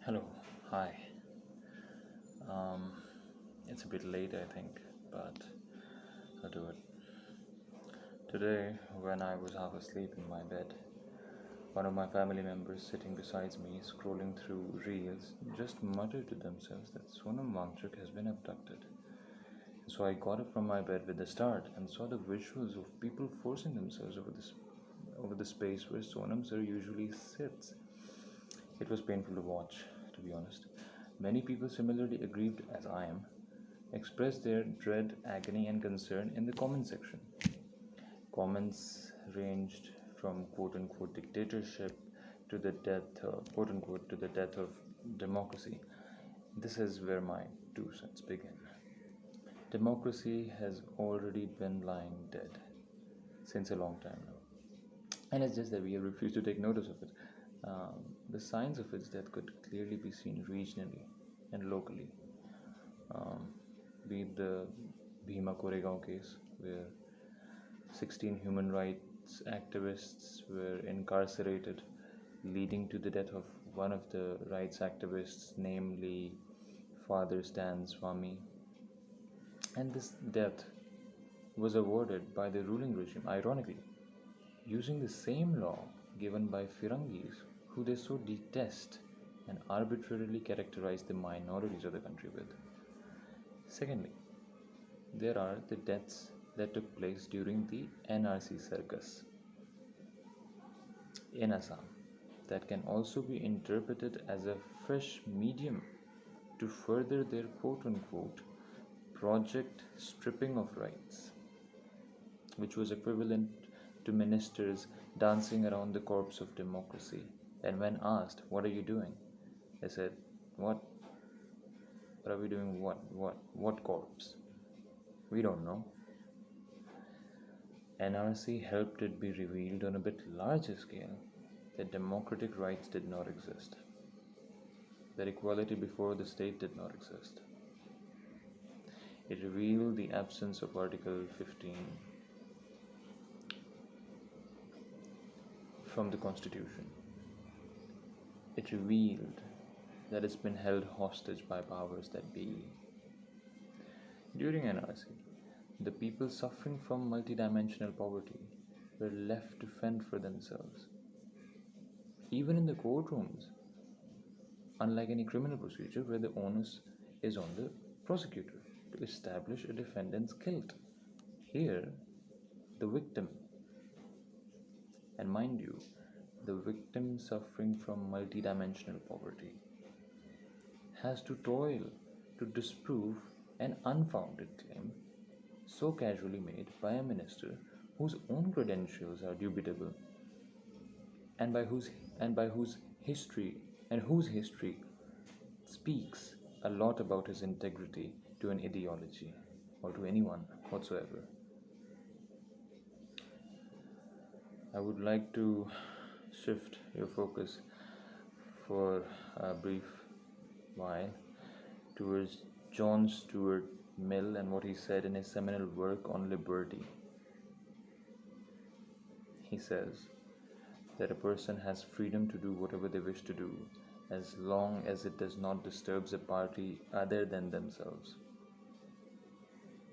Hello, hi. Um, it's a bit late, I think, but I'll do it. Today, when I was half asleep in my bed, one of my family members sitting beside me, scrolling through reels, just muttered to themselves that Sonam Wangchuk has been abducted. So I got up from my bed with a start and saw the visuals of people forcing themselves over the space where Sonam sir usually sits. It was painful to watch, to be honest. Many people similarly aggrieved as I am expressed their dread, agony, and concern in the comment section. Comments ranged from quote unquote dictatorship to the death, quote unquote, to the death of democracy. This is where my 2 cents begin. Democracy has already been lying dead since a long time now. And it's just that we have refused to take notice of it. The signs of its death could clearly be seen regionally and locally. Um, be it the Bhima Koregaon case, where 16 human rights activists were incarcerated, leading to the death of one of the rights activists, namely Father Stan Swami. And this death was awarded by the ruling regime, ironically, using the same law given by Firangis, who they so detest and arbitrarily characterize the minorities of the country with. Secondly, there are the deaths that took place during the NRC circus in Assam that can also be interpreted as a fresh medium to further their quote unquote project stripping of rights, which was equivalent to ministers dancing around the corpse of democracy. And when asked, "What are you doing?" they said, "What? What are we doing? What corpse? We don't know." NRC helped it be revealed on a bit larger scale that democratic rights did not exist, that equality before the state did not exist. It revealed the absence of Article 15 from the Constitution. It revealed that it's been held hostage by powers that be. During NRC, the people suffering from multidimensional poverty were left to fend for themselves. Even in the courtrooms, unlike any criminal procedure where the onus is on the prosecutor to establish a defendant's guilt. Here, the victim, and mind you, the victim suffering from multidimensional poverty, has to toil to disprove an unfounded claim so casually made by a minister whose own credentials are dubitable and by whose history speaks a lot about his integrity to an ideology or to anyone whatsoever. I would like to shift your focus for a brief while towards John Stuart Mill and what he said in his seminal work on liberty. He says that a person has freedom to do whatever they wish to do as long as it does not disturb a party other than themselves.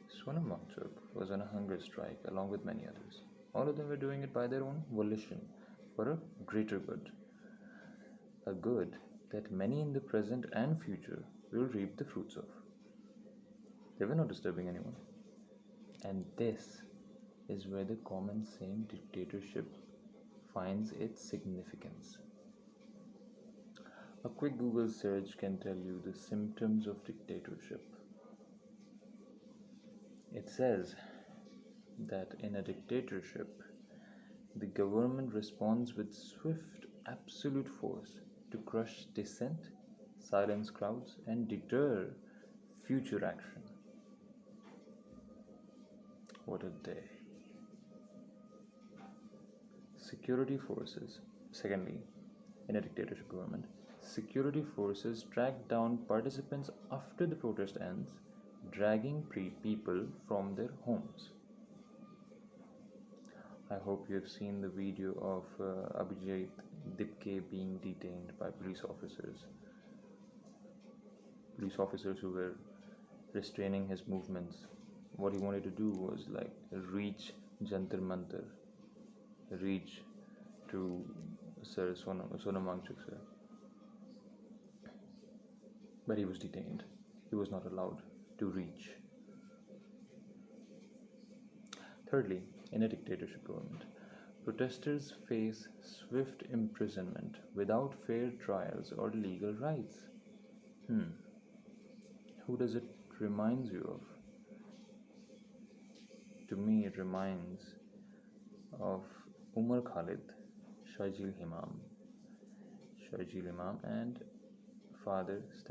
Sonam Wangchuk was on a hunger strike along with many others. All of them were doing it by their own volition for a greater good. A good that many in the present and future will reap the fruits of. They were not disturbing anyone. And this is where the common saying dictatorship finds its significance. A quick Google search can tell you the symptoms of dictatorship. It says that in a dictatorship, the government responds with swift, absolute force to crush dissent, silence crowds, and deter future action. What a day. Security forces, secondly, in a dictatorship government, security forces track down participants after the protest ends, dragging people from their homes. I hope you have seen the video of decay being detained by police officers police officers who were restraining his movements. What he wanted to do was like reach Jantar Mantar, reach to Sir Sonam Wangchuk, sir. But he was detained. He was not allowed to reach. Thirdly, in a dictatorship government, protesters face swift imprisonment without fair trials or legal rights. Who does it remind you of? To me, it reminds of Umar Khalid, Shaijil Imam, and Father